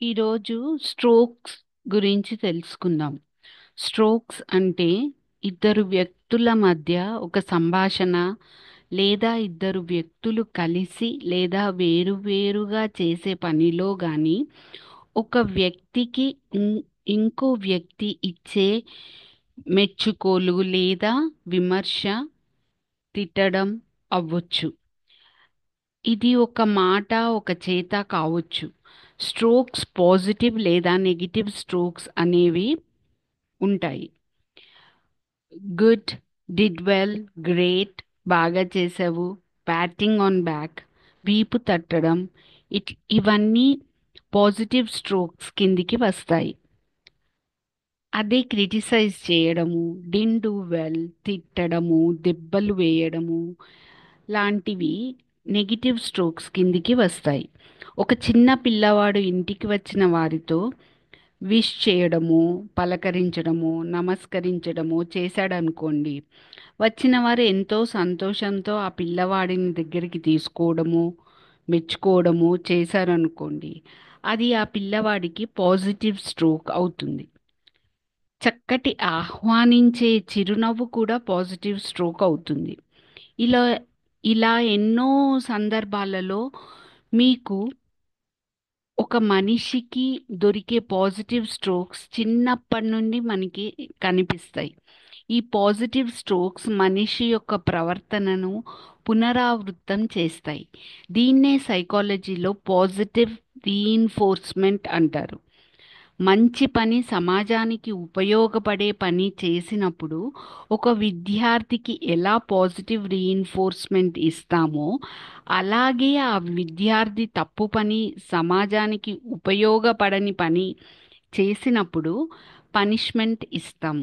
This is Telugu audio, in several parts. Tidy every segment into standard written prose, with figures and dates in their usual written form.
ఈరోజు స్ట్రోక్స్ గురించి తెలుసుకుందాం. స్ట్రోక్స్ అంటే ఇద్దరు వ్యక్తుల మధ్య ఒక సంభాషణ లేదా ఇద్దరు వ్యక్తులు కలిసి లేదా వేరువేరుగా చేసే పనిలో గాని ఒక వ్యక్తికి ఇంకో వ్యక్తి ఇచ్చే మెచ్చుకోలు లేదా విమర్శ, తిట్టడం అవ్వచ్చు. ఇది ఒక మాట, ఒక చేత కావచ్చు. స్ట్రోక్స్ పాజిటివ్ లేదా నెగిటివ్ స్ట్రోక్స్ అనేవి ఉంటాయి. గుడ్, డిడ్ వెల్, గ్రేట్, బాగా చేసావు, ప్యాటింగ్ ఆన్ బ్యాక్, వీపు తట్టడం, ఇవన్నీ పాజిటివ్ స్ట్రోక్స్ కిందికి వస్తాయి. అదే క్రిటిసైజ్ చేయడము, డిన్ డూ వెల్, తిట్టడము, దెబ్బలు వేయడము లాంటివి నెగిటివ్ స్ట్రోక్స్ కిందికి వస్తాయి. ఒక చిన్న పిల్లవాడు ఇంటికి వచ్చిన వారితో విష్ చేయడము, పలకరించడము, నమస్కరించడము చేశాడనుకోండి. వచ్చిన వారు ఎంతో సంతోషంతో ఆ పిల్లవాడిని దగ్గరికి తీసుకోవడము, మెచ్చుకోవడము చేశారనుకోండి. అది ఆ పిల్లవాడికి పాజిటివ్ స్ట్రోక్ అవుతుంది. చక్కటి ఆహ్వానించే చిరునవ్వు కూడా పాజిటివ్ స్ట్రోక్ అవుతుంది. ఇలా ఇలా ఎన్నో సందర్భాలలో మీకు ఒక మనిషికి దొరికే పాజిటివ్ స్ట్రోక్స్ చిన్నప్పటి నుండి మనకి కనిపిస్తాయి. ఈ పాజిటివ్ స్ట్రోక్స్ మనిషి యొక్క ప్రవర్తనను పునరావృతం చేస్తాయి. దీన్నే సైకాలజీలో పాజిటివ్ రీఇన్ఫోర్స్మెంట్ అంటారు. మంచి పని, సమాజానికి ఉపయోగపడే పని చేసినప్పుడు ఒక విద్యార్థికి ఎలా పాజిటివ్ రీఇన్ఫోర్స్మెంట్ ఇస్తామో అలాగే ఆ విద్యార్థి తప్పు పని, సమాజానికి ఉపయోగపడని పని చేసినప్పుడు పనిష్మెంట్ ఇస్తాం.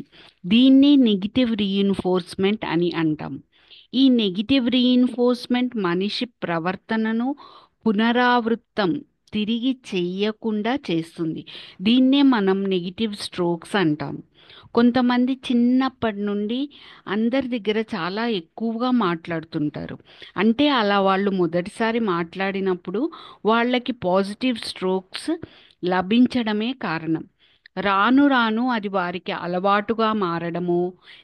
దీన్ని నెగిటివ్ రీఇన్ఫోర్స్మెంట్ అని అంటాం. ఈ నెగిటివ్ రీఇన్ఫోర్స్మెంట్ మనిషి ప్రవర్తనను పునరావృతం తిరిగి చెయ్యకుండా చేస్తుంది. దీన్నే మనం నెగిటివ్ స్ట్రోక్స్ అంటాం. కొంతమంది చిన్నప్పటి నుండి అందరి దగ్గర చాలా ఎక్కువగా మాట్లాడుతుంటారు. అంటే అలా వాళ్ళు మొదటిసారి మాట్లాడినప్పుడు వాళ్ళకి పాజిటివ్ స్ట్రోక్స్ లభించడమే కారణం. రాను రాను అది వారికి అలవాటుగా మారడము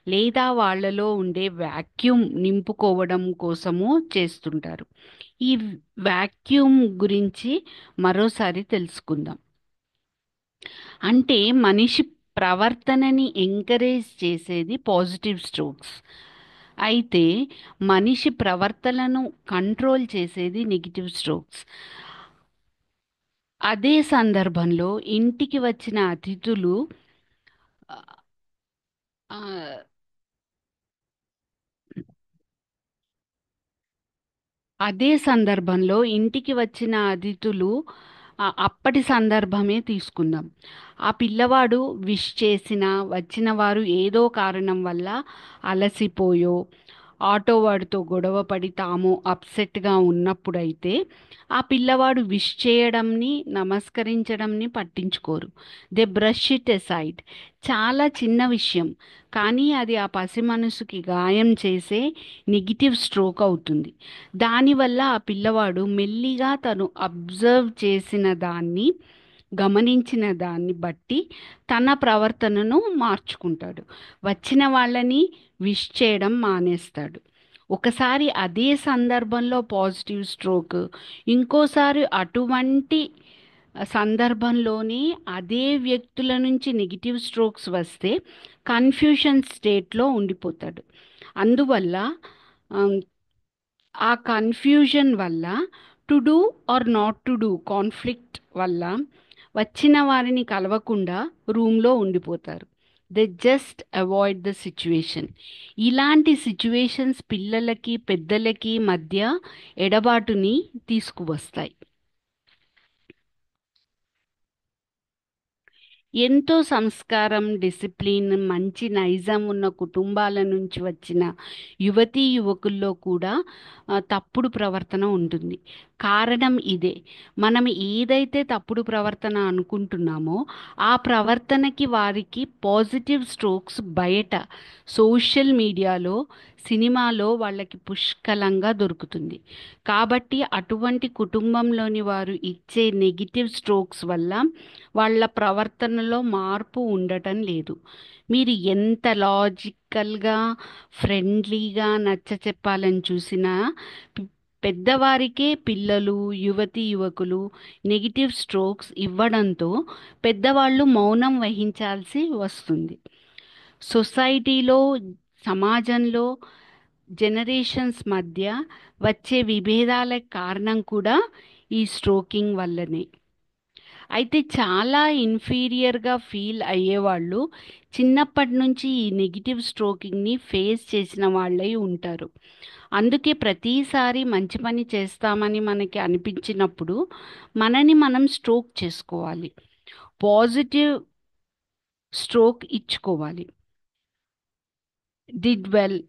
లేదా వాళ్ళలో ఉండే వాక్యూమ్ నింపుకోవడం కోసము చేస్తుంటారు. ఈ వాక్యూమ్ గురించి మరోసారి తెలుసుకుందాం. అంటే మనిషి ప్రవర్తనని ఎంకరేజ్ చేసేది పాజిటివ్ స్ట్రోక్స్. అయితే మనిషి ప్రవర్తనను కంట్రోల్ చేసేది నెగిటివ్ స్ట్రోక్స్. అదే సందర్భంలో ఇంటికి వచ్చిన అతిథులు ఆ, అదే సందర్భంలో ఇంటికి వచ్చిన అతిథులు అప్పటి సందర్భమే తీసుకుందాం. ఆ పిల్లవాడు విష్ చేసిన వచ్చిన వారు ఏదో కారణం వల్ల అలసిపోయో ఆటో వాడితో గొడవ పడి తాము అప్సెట్గా ఉన్నప్పుడైతే ఆ పిల్లవాడు విష్ చేయడంని, నమస్కరించడంని పట్టించుకోరు. They brush it aside. చాలా చిన్న విషయం, కానీ అది ఆ పసి మనసుకి గాయం చేసే నెగిటివ్ స్ట్రోక్ అవుతుంది. దానివల్ల ఆ పిల్లవాడు మెల్లిగా తను అబ్జర్వ్ చేసిన దాన్ని, గమనించిన దాన్ని బట్టి తన ప్రవర్తనను మార్చుకుంటాడు. వచ్చిన వాళ్ళని విష్ చేయడం మానేస్తాడు. ఒకసారి అదే సందర్భంలో పాజిటివ్ స్ట్రోక్, ఇంకోసారి అటువంటి సందర్భంలోనే అదే వ్యక్తుల నుంచి నెగిటివ్ స్ట్రోక్స్ వస్తే కన్ఫ్యూషన్ స్టేట్లో ఉండిపోతాడు. అందువల్ల ఆమ్, ఆ కన్ఫ్యూజన్ వల్ల to do or not to do conflict వల్ల వచ్చిన వారిని కలవకుండా రూమ్లో ఉండిపోతారు. They just avoid the situation. ఇలాంటి సిచ్యువేషన్స్ పిల్లలకి పెద్దలకి మధ్య ఎడబాటుని తీసుకువస్తాయి. ఎంతో సంస్కారం, డిసిప్లిన్, మంచి నైజం ఉన్న కుటుంబాల నుంచి వచ్చిన యువతీ యువకుల్లో కూడా తప్పుడు ప్రవర్తన ఉంటుంది. కారణం ఇదే. మనం ఏదైతే తప్పుడు ప్రవర్తన అనుకుంటున్నామో ఆ ప్రవర్తనకి వారికి పాజిటివ్ స్ట్రోక్స్ బయట సోషల్ మీడియాలో సినిమాలో వాళ్ళకి పుష్కలంగా దొరుకుతుంది. కాబట్టి అటువంటి కుటుంబంలోని వారు ఇచ్చే నెగిటివ్ స్ట్రోక్స్ వల్ల వాళ్ళ ప్రవర్తనలో మార్పు ఉండటం లేదు. మీరు ఎంత లాజికల్గా, ఫ్రెండ్లీగా నచ్చ చెప్పాలని చూసినా పి- పెద్దవారికే పిల్లలు, యువతీ యువకులు నెగిటివ్ స్ట్రోక్స్ ఇవ్వడంతో పెద్దవాళ్ళు మౌనం వహించాల్సి వస్తుంది. సొసైటీలో, సమాజంలో జనరేషన్స్ మధ్య వచ్చే విభేదాలకు కారణం కూడా ఈ స్ట్రోకింగ్ వల్లనే. అయితే చాలా ఇన్ఫీరియర్గా ఫీల్ అయ్యేవాళ్ళు చిన్నప్పటి నుంచి ఈ నెగిటివ్ స్ట్రోకింగ్ని ఫేస్ చేసిన వాళ్ళై ఉంటారు. అందుకే ప్రతిసారి మంచి పని చేస్తామని మనకి అనిపించినప్పుడు మనని మనం స్ట్రోక్ చేసుకోవాలి. పాజిటివ్ స్ట్రోక్ ఇచ్చుకోవాలి. డిడ్ వెల్,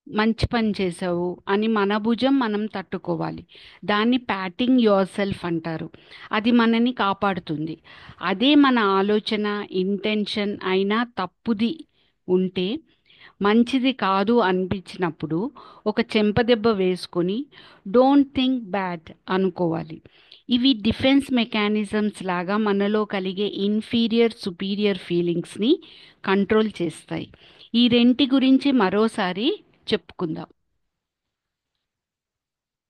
మంచి పని చేసావు అని మన భుజం మనం తట్టుకోవాలి. దాన్ని ప్యాటింగ్ యువర్ సెల్ఫ్ అంటారు. అది మనని కాపాడుతుంది. అదే మన ఆలోచన, ఇంటెన్షన్ అయినా తప్పుది ఉంటే, మంచిది కాదు అనిపించినప్పుడు ఒక చెంపదెబ్బ వేసుకొని డోంట్ థింక్ బ్యాడ్ అనుకోవాలి. ఇవి డిఫెన్స్ మెకానిజమ్స్ లాగా మనలో కలిగే ఇన్ఫీరియర్ సుపీరియర్ ఫీలింగ్స్ని కంట్రోల్ చేస్తాయి. ఈ రెంటి గురించి మరోసారి చెప్పుకుందాం.